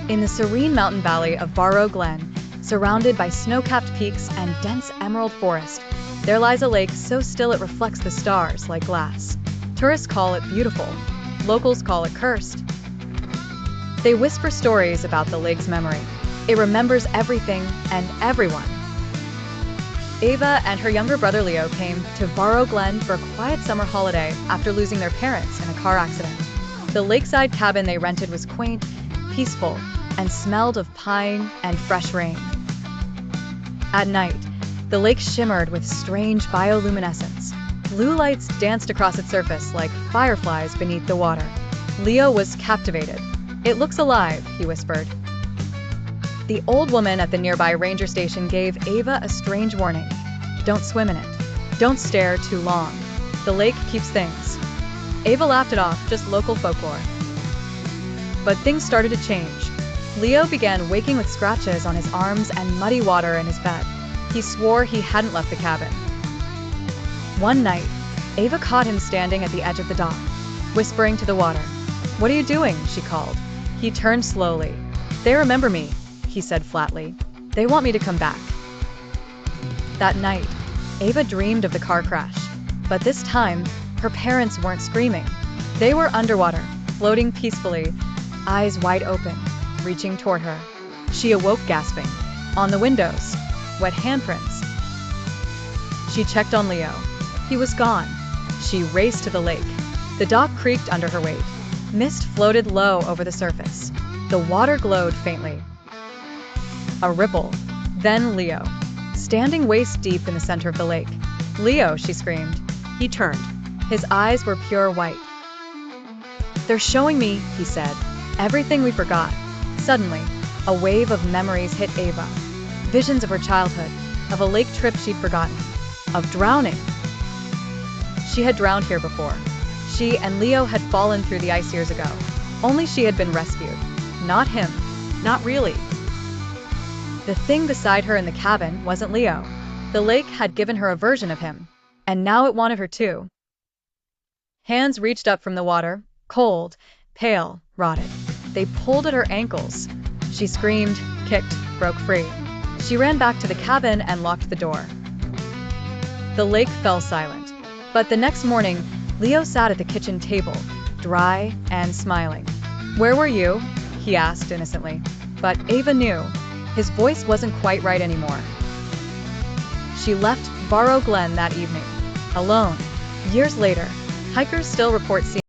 In the serene mountain valley of Barrow Glen, surrounded by snow-capped peaks and dense emerald forest, there lies a lake so still it reflects the stars like glass. Tourists call it beautiful. Locals call it cursed. They whisper stories about the lake's memory. It remembers everything and everyone. Ava and her younger brother Leo came to Barrow Glen for a quiet summer holiday after losing their parents in a car accident. The lakeside cabin they rented was quaint, peaceful, and smelled of pine and fresh rain. At night, the lake shimmered with strange bioluminescence. Blue lights danced across its surface like fireflies beneath the water. Leo was captivated. "It looks alive," he whispered. The old woman at the nearby ranger station gave Ava a strange warning. "Don't swim in it. Don't stare too long. The lake keeps things." Ava laughed it off, just local folklore. But things started to change. Leo began waking with scratches on his arms and muddy water in his bed. He swore he hadn't left the cabin. One night, Ava caught him standing at the edge of the dock, whispering to the water. "What are you doing?" she called. He turned slowly. "They remember me," he said flatly. "They want me to come back." That night, Ava dreamed of the car crash. But this time, her parents weren't screaming. They were underwater, floating peacefully, eyes wide open, reaching toward her. She awoke gasping. On the windows, wet handprints. She checked on Leo. He was gone. She raced to the lake. The dock creaked under her weight. Mist floated low over the surface. The water glowed faintly. A ripple. Then Leo, standing waist deep in the center of the lake. "Leo," she screamed. He turned. His eyes were pure white. "They're showing me," he said, "everything we forgot." Suddenly, a wave of memories hit Ava. Visions of her childhood, of a lake trip she'd forgotten, of drowning. She had drowned here before. She and Leo had fallen through the ice years ago. Only she had been rescued. Not him. Not really. The thing beside her in the cabin wasn't Leo. The lake had given her a version of him, and now it wanted her too. Hands reached up from the water, cold, pale, rotted. They pulled at her ankles. She screamed, kicked, broke free. She ran back to the cabin and locked the door. The lake fell silent. But the next morning, Leo sat at the kitchen table, dry and smiling. "Where were you?" he asked innocently. But Ava knew. His voice wasn't quite right anymore. She left Barrow Glen that evening, alone. Years later, hikers still report seeing